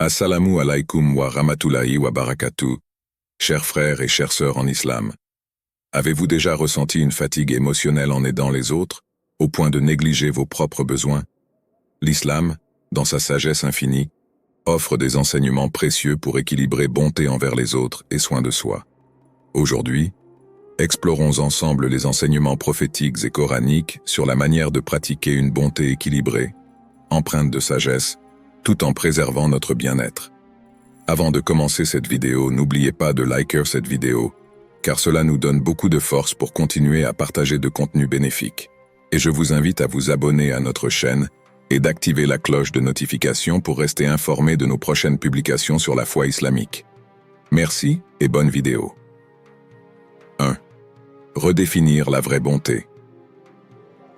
Assalamu alaikum wa rahmatullahi wa barakatuh, chers frères et chères sœurs en islam. Avez-vous déjà ressenti une fatigue émotionnelle en aidant les autres, au point de négliger vos propres besoins? L'islam, dans sa sagesse infinie, offre des enseignements précieux pour équilibrer bonté envers les autres et soin de soi. Aujourd'hui, explorons ensemble les enseignements prophétiques et coraniques sur la manière de pratiquer une bonté équilibrée, empreinte de sagesse, tout en préservant notre bien-être. Avant de commencer cette vidéo, n'oubliez pas de liker cette vidéo, car cela nous donne beaucoup de force pour continuer à partager de contenus bénéfiques. Et je vous invite à vous abonner à notre chaîne et d'activer la cloche de notification pour rester informé de nos prochaines publications sur la foi islamique. Merci et bonne vidéo. 1. Redéfinir la vraie bonté.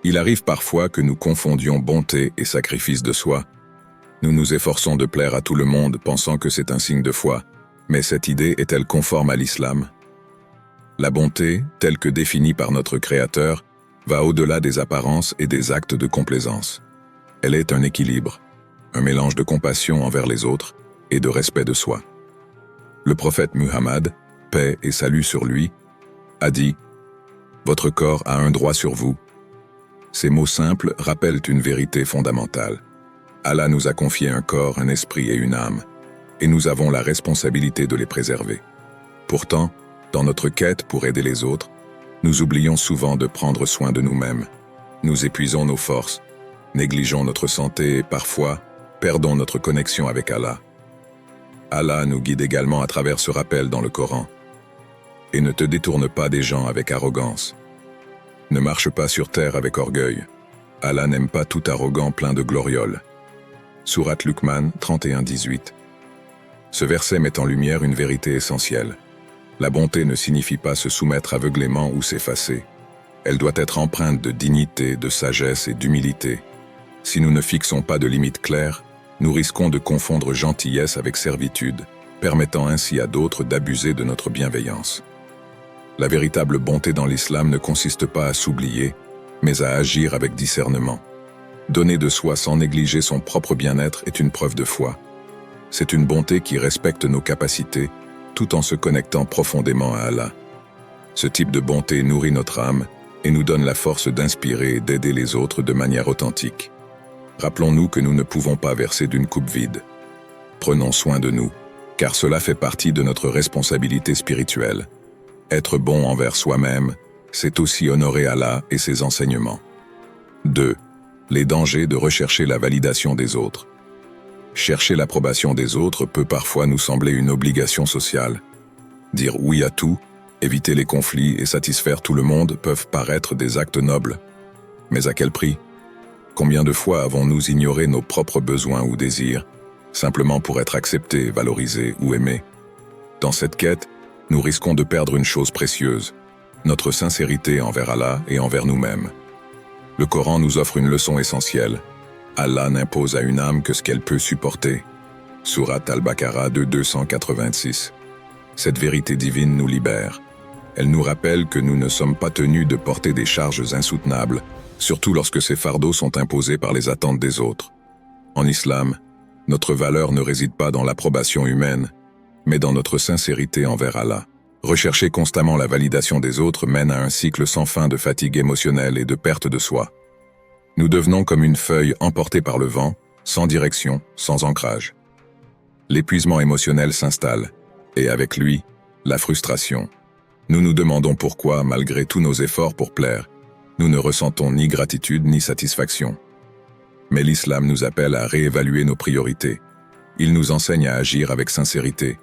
Il arrive parfois que nous confondions bonté et sacrifice de soi. Nous nous efforçons de plaire à tout le monde pensant que c'est un signe de foi, mais cette idée est-elle conforme à l'islam? La bonté, telle que définie par notre Créateur, va au-delà des apparences et des actes de complaisance. Elle est un équilibre, un mélange de compassion envers les autres et de respect de soi. Le prophète Muhammad, paix et salut sur lui, a dit « Votre corps a un droit sur vous ». Ces mots simples rappellent une vérité fondamentale. Allah nous a confié un corps, un esprit et une âme, et nous avons la responsabilité de les préserver. Pourtant, dans notre quête pour aider les autres, nous oublions souvent de prendre soin de nous-mêmes. Nous épuisons nos forces, négligeons notre santé et parfois perdons notre connexion avec Allah. Allah nous guide également à travers ce rappel dans le Coran. Et ne te détourne pas des gens avec arrogance. Ne marche pas sur terre avec orgueil. Allah n'aime pas tout arrogant plein de glorioles. Sourate Luqman 31-18. Ce verset met en lumière une vérité essentielle. La bonté ne signifie pas se soumettre aveuglément ou s'effacer. Elle doit être empreinte de dignité, de sagesse et d'humilité. Si nous ne fixons pas de limites claires, nous risquons de confondre gentillesse avec servitude, permettant ainsi à d'autres d'abuser de notre bienveillance. La véritable bonté dans l'islam ne consiste pas à s'oublier, mais à agir avec discernement. Donner de soi sans négliger son propre bien-être est une preuve de foi. C'est une bonté qui respecte nos capacités, tout en se connectant profondément à Allah. Ce type de bonté nourrit notre âme et nous donne la force d'inspirer et d'aider les autres de manière authentique. Rappelons-nous que nous ne pouvons pas verser d'une coupe vide. Prenons soin de nous, car cela fait partie de notre responsabilité spirituelle. Être bon envers soi-même, c'est aussi honorer Allah et ses enseignements. 2. Les dangers de rechercher la validation des autres. Chercher l'approbation des autres peut parfois nous sembler une obligation sociale. Dire oui à tout, éviter les conflits et satisfaire tout le monde peuvent paraître des actes nobles. Mais à quel prix? Combien de fois avons-nous ignoré nos propres besoins ou désirs, simplement pour être acceptés, valorisés ou aimés? Dans cette quête, nous risquons de perdre une chose précieuse, notre sincérité envers Allah et envers nous-mêmes. Le Coran nous offre une leçon essentielle. Allah n'impose à une âme que ce qu'elle peut supporter. Sourate Al-Baqarah 286. Cette vérité divine nous libère. Elle nous rappelle que nous ne sommes pas tenus de porter des charges insoutenables, surtout lorsque ces fardeaux sont imposés par les attentes des autres. En islam, notre valeur ne réside pas dans l'approbation humaine, mais dans notre sincérité envers Allah. Rechercher constamment la validation des autres mène à un cycle sans fin de fatigue émotionnelle et de perte de soi. Nous devenons comme une feuille emportée par le vent, sans direction, sans ancrage. L'épuisement émotionnel s'installe, et avec lui, la frustration. Nous nous demandons pourquoi, malgré tous nos efforts pour plaire, nous ne ressentons ni gratitude ni satisfaction. Mais l'islam nous appelle à réévaluer nos priorités. Il nous enseigne à agir avec sincérité,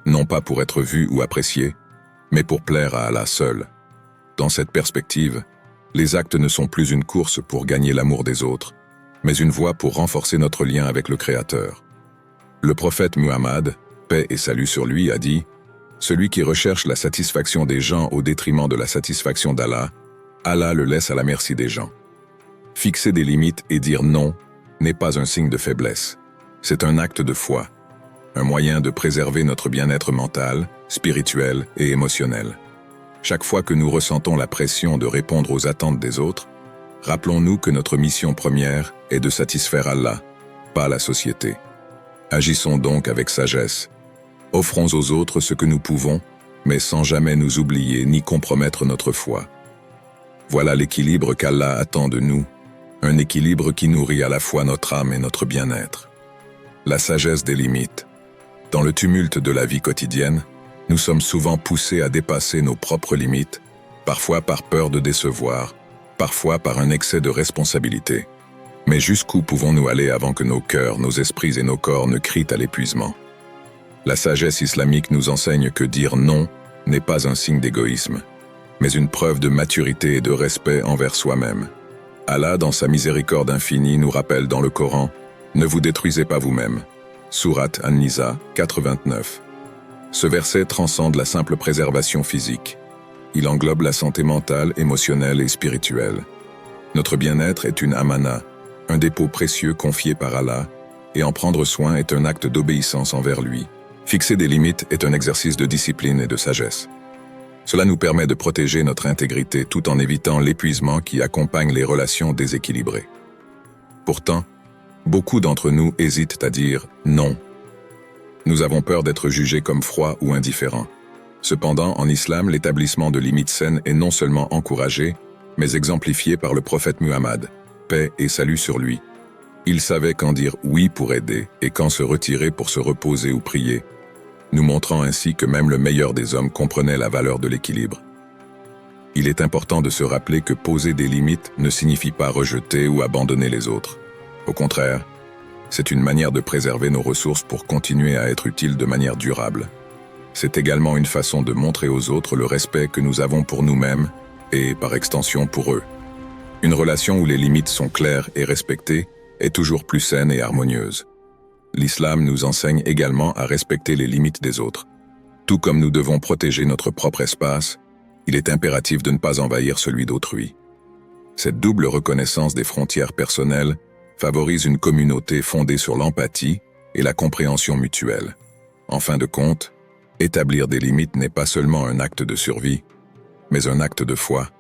non pas pour être vu ou apprécié, mais pour plaire à Allah seul. Dans cette perspective, les actes ne sont plus une course pour gagner l'amour des autres, mais une voie pour renforcer notre lien avec le Créateur. Le prophète Muhammad, paix et salut sur lui, a dit « Celui qui recherche la satisfaction des gens au détriment de la satisfaction d'Allah, Allah le laisse à la merci des gens. » Fixer des limites et dire non n'est pas un signe de faiblesse. C'est un acte de foi, un moyen de préserver notre bien-être mental, spirituel et émotionnel. Chaque fois que nous ressentons la pression de répondre aux attentes des autres, rappelons-nous que notre mission première est de satisfaire Allah, pas la société. Agissons donc avec sagesse. Offrons aux autres ce que nous pouvons, mais sans jamais nous oublier ni compromettre notre foi. Voilà l'équilibre qu'Allah attend de nous, un équilibre qui nourrit à la fois notre âme et notre bien-être. La sagesse des limites. Dans le tumulte de la vie quotidienne, nous sommes souvent poussés à dépasser nos propres limites, parfois par peur de décevoir, parfois par un excès de responsabilité. Mais jusqu'où pouvons-nous aller avant que nos cœurs, nos esprits et nos corps ne crient à l'épuisement? La sagesse islamique nous enseigne que dire non n'est pas un signe d'égoïsme, mais une preuve de maturité et de respect envers soi-même. Allah, dans sa miséricorde infinie, nous rappelle dans le Coran « Ne vous détruisez pas vous-même » Sourate An-Nisa 4:29. Ce verset transcende la simple préservation physique. Il englobe la santé mentale, émotionnelle et spirituelle. Notre bien-être est une amana, un dépôt précieux confié par Allah, et en prendre soin est un acte d'obéissance envers lui. Fixer des limites est un exercice de discipline et de sagesse. Cela nous permet de protéger notre intégrité tout en évitant l'épuisement qui accompagne les relations déséquilibrées. Pourtant, beaucoup d'entre nous hésitent à dire « non ». Nous avons peur d'être jugés comme froids ou indifférents. Cependant, en islam, l'établissement de limites saines est non seulement encouragé, mais exemplifié par le prophète Muhammad, paix et salut sur lui. Il savait quand dire oui pour aider et quand se retirer pour se reposer ou prier, nous montrant ainsi que même le meilleur des hommes comprenait la valeur de l'équilibre. Il est important de se rappeler que poser des limites ne signifie pas rejeter ou abandonner les autres. Au contraire, c'est une manière de préserver nos ressources pour continuer à être utiles de manière durable. C'est également une façon de montrer aux autres le respect que nous avons pour nous-mêmes et, par extension, pour eux. Une relation où les limites sont claires et respectées est toujours plus saine et harmonieuse. L'islam nous enseigne également à respecter les limites des autres. Tout comme nous devons protéger notre propre espace, il est impératif de ne pas envahir celui d'autrui. Cette double reconnaissance des frontières personnelles favorise une communauté fondée sur l'empathie et la compréhension mutuelle. En fin de compte, établir des limites n'est pas seulement un acte de survie, mais un acte de foi.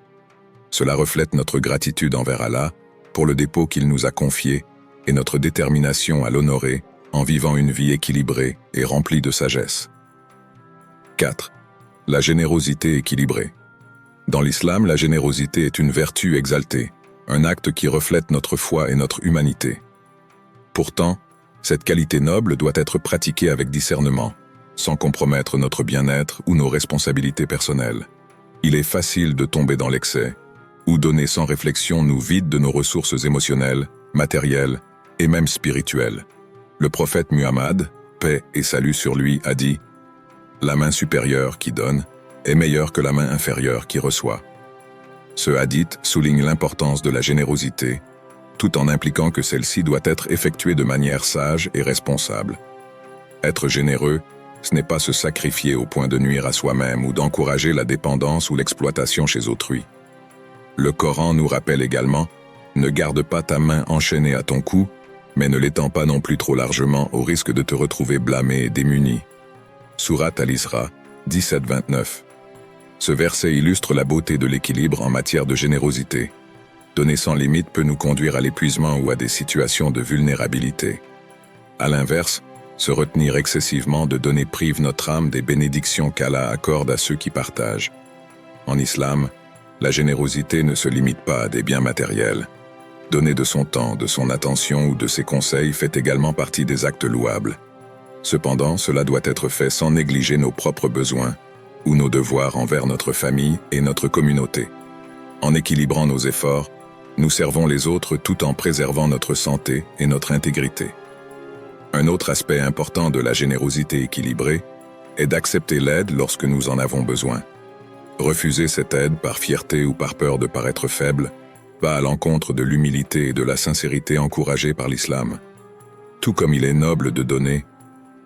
Cela reflète notre gratitude envers Allah pour le dépôt qu'il nous a confié et notre détermination à l'honorer en vivant une vie équilibrée et remplie de sagesse. 4. La générosité équilibrée. Dans l'islam, la générosité est une vertu exaltée, un acte qui reflète notre foi et notre humanité. Pourtant, cette qualité noble doit être pratiquée avec discernement, sans compromettre notre bien-être ou nos responsabilités personnelles. Il est facile de tomber dans l'excès, ou donner sans réflexion nous vide de nos ressources émotionnelles, matérielles et même spirituelles. Le prophète Muhammad, paix et salut sur lui, a dit « La main supérieure qui donne est meilleure que la main inférieure qui reçoit ». Ce hadith souligne l'importance de la générosité, tout en impliquant que celle-ci doit être effectuée de manière sage et responsable. Être généreux, ce n'est pas se sacrifier au point de nuire à soi-même ou d'encourager la dépendance ou l'exploitation chez autrui. Le Coran nous rappelle également « Ne garde pas ta main enchaînée à ton cou, mais ne l'étends pas non plus trop largement au risque de te retrouver blâmé et démuni. » Sourate Al-Isra 17-29. Ce verset illustre la beauté de l'équilibre en matière de générosité. Donner sans limite peut nous conduire à l'épuisement ou à des situations de vulnérabilité. À l'inverse, se retenir excessivement de donner prive notre âme des bénédictions qu'Allah accorde à ceux qui partagent. En islam, la générosité ne se limite pas à des biens matériels. Donner de son temps, de son attention ou de ses conseils fait également partie des actes louables. Cependant, cela doit être fait sans négliger nos propres besoins ou nos devoirs envers notre famille et notre communauté. En équilibrant nos efforts, nous servons les autres tout en préservant notre santé et notre intégrité. Un autre aspect important de la générosité équilibrée est d'accepter l'aide lorsque nous en avons besoin. Refuser cette aide par fierté ou par peur de paraître faible va à l'encontre de l'humilité et de la sincérité encouragée par l'islam. Tout comme il est noble de donner,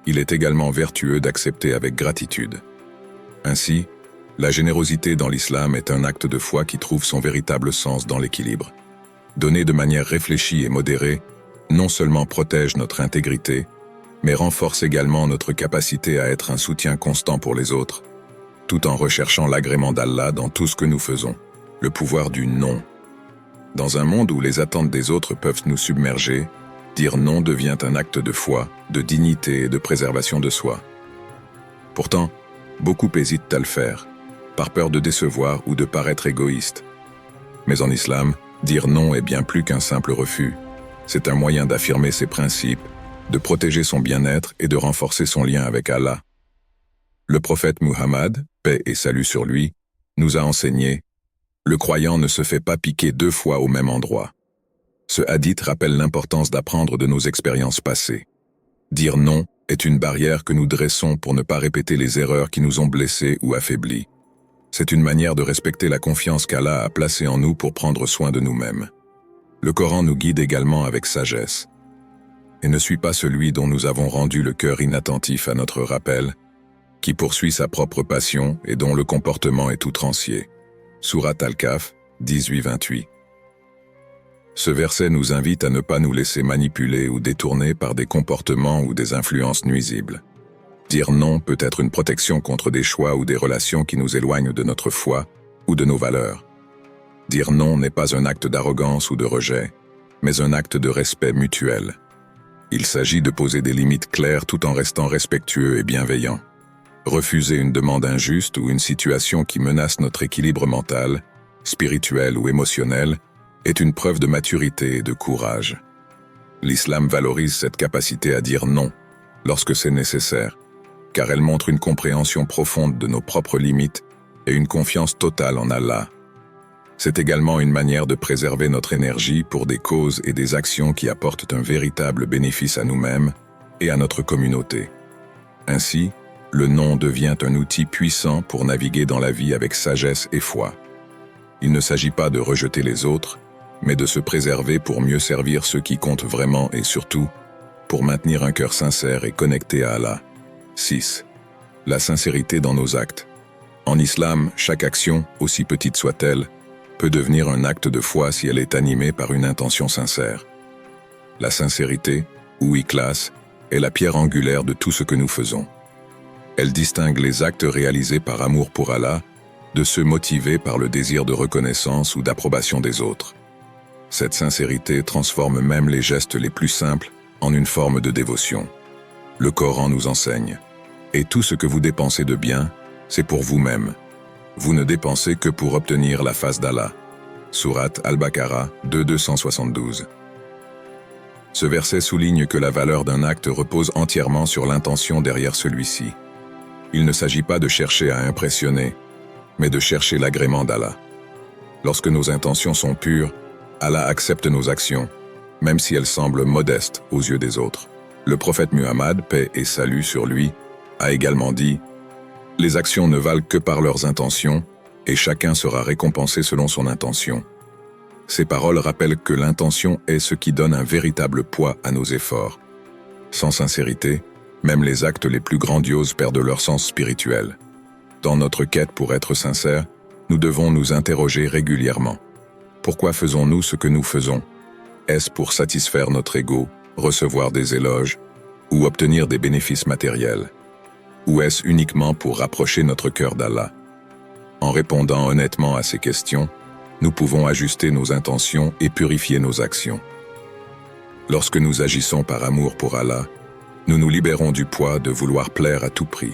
il est également vertueux d'accepter avec gratitude. Ainsi, la générosité dans l'islam est un acte de foi qui trouve son véritable sens dans l'équilibre. Donner de manière réfléchie et modérée non seulement protège notre intégrité, mais renforce également notre capacité à être un soutien constant pour les autres, tout en recherchant l'agrément d'Allah dans tout ce que nous faisons, le pouvoir du non. Dans un monde où les attentes des autres peuvent nous submerger, dire non devient un acte de foi, de dignité et de préservation de soi. Pourtant, beaucoup hésitent à le faire, par peur de décevoir ou de paraître égoïste. Mais en islam, dire non est bien plus qu'un simple refus. C'est un moyen d'affirmer ses principes, de protéger son bien-être et de renforcer son lien avec Allah. Le prophète Muhammad, paix et salut sur lui, nous a enseigné « Le croyant ne se fait pas piquer 2 fois au même endroit ». Ce hadith rappelle l'importance d'apprendre de nos expériences passées. Dire non est une barrière que nous dressons pour ne pas répéter les erreurs qui nous ont blessés ou affaiblis. C'est une manière de respecter la confiance qu'Allah a placée en nous pour prendre soin de nous-mêmes. Le Coran nous guide également avec sagesse. Et ne suis pas celui dont nous avons rendu le cœur inattentif à notre rappel, qui poursuit sa propre passion et dont le comportement est outrancier. Sourate Al-Kahf, 18-28. Ce verset nous invite à ne pas nous laisser manipuler ou détourner par des comportements ou des influences nuisibles. Dire non peut être une protection contre des choix ou des relations qui nous éloignent de notre foi ou de nos valeurs. Dire non n'est pas un acte d'arrogance ou de rejet, mais un acte de respect mutuel. Il s'agit de poser des limites claires tout en restant respectueux et bienveillant. Refuser une demande injuste ou une situation qui menace notre équilibre mental, spirituel ou émotionnel est une preuve de maturité et de courage. L'islam valorise cette capacité à dire non lorsque c'est nécessaire, car elle montre une compréhension profonde de nos propres limites et une confiance totale en Allah. C'est également une manière de préserver notre énergie pour des causes et des actions qui apportent un véritable bénéfice à nous-mêmes et à notre communauté. Ainsi, le non devient un outil puissant pour naviguer dans la vie avec sagesse et foi. Il ne s'agit pas de rejeter les autres, mais de se préserver pour mieux servir ceux qui comptent vraiment et surtout, pour maintenir un cœur sincère et connecté à Allah. 6. La sincérité dans nos actes. En islam, chaque action, aussi petite soit-elle, peut devenir un acte de foi si elle est animée par une intention sincère. La sincérité, ou ikhlas, est la pierre angulaire de tout ce que nous faisons. Elle distingue les actes réalisés par amour pour Allah de ceux motivés par le désir de reconnaissance ou d'approbation des autres. Cette sincérité transforme même les gestes les plus simples en une forme de dévotion. Le Coran nous enseigne « Et tout ce que vous dépensez de bien, c'est pour vous-même. Vous ne dépensez que pour obtenir la face d'Allah. » Sourate Al-Baqarah 272. Ce verset souligne que la valeur d'un acte repose entièrement sur l'intention derrière celui-ci. Il ne s'agit pas de chercher à impressionner, mais de chercher l'agrément d'Allah. Lorsque nos intentions sont pures, Allah accepte nos actions, même si elles semblent modestes aux yeux des autres. Le prophète Muhammad, paix et salut sur lui, a également dit « Les actions ne valent que par leurs intentions, et chacun sera récompensé selon son intention. » Ces paroles rappellent que l'intention est ce qui donne un véritable poids à nos efforts. Sans sincérité, même les actes les plus grandioses perdent leur sens spirituel. Dans notre quête pour être sincères, nous devons nous interroger régulièrement. Pourquoi faisons-nous ce que nous faisons? Est-ce pour satisfaire notre ego, recevoir des éloges, ou obtenir des bénéfices matériels? Ou est-ce uniquement pour rapprocher notre cœur d'Allah? En répondant honnêtement à ces questions, nous pouvons ajuster nos intentions et purifier nos actions. Lorsque nous agissons par amour pour Allah, nous nous libérons du poids de vouloir plaire à tout prix.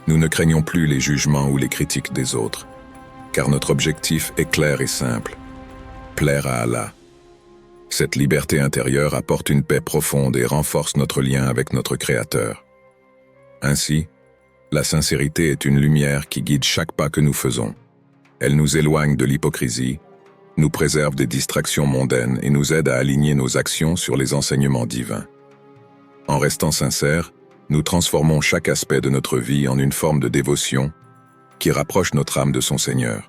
Nous ne craignons plus les jugements ou les critiques des autres, car notre objectif est clair et simple: plaire à Allah. Cette liberté intérieure apporte une paix profonde et renforce notre lien avec notre Créateur. Ainsi, la sincérité est une lumière qui guide chaque pas que nous faisons. Elle nous éloigne de l'hypocrisie, nous préserve des distractions mondaines et nous aide à aligner nos actions sur les enseignements divins. En restant sincères, nous transformons chaque aspect de notre vie en une forme de dévotion qui rapproche notre âme de son Seigneur.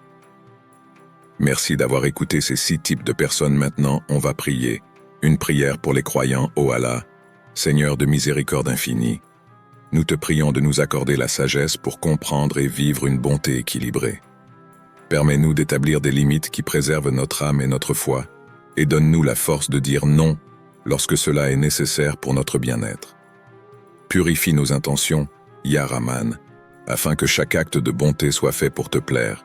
Merci d'avoir écouté ces 6 types de personnes. Maintenant, on va prier. Une prière pour les croyants, ô Allah, Seigneur de miséricorde infinie. Nous te prions de nous accorder la sagesse pour comprendre et vivre une bonté équilibrée. Permets-nous d'établir des limites qui préservent notre âme et notre foi, et donne-nous la force de dire non lorsque cela est nécessaire pour notre bien-être. Purifie nos intentions, Ya Rahman, afin que chaque acte de bonté soit fait pour te plaire.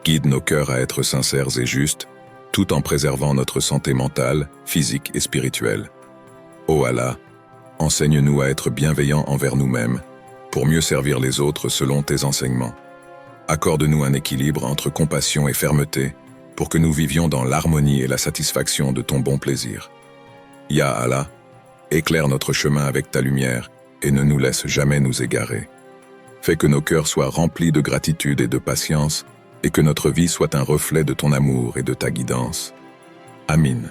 Guide nos cœurs à être sincères et justes, tout en préservant notre santé mentale, physique et spirituelle. Ô Allah, enseigne-nous à être bienveillants envers nous-mêmes, pour mieux servir les autres selon tes enseignements. Accorde-nous un équilibre entre compassion et fermeté, pour que nous vivions dans l'harmonie et la satisfaction de ton bon plaisir. Ya Allah, éclaire notre chemin avec ta lumière et ne nous laisse jamais nous égarer. Fais que nos cœurs soient remplis de gratitude et de patience, et que notre vie soit un reflet de ton amour et de ta guidance. Amin.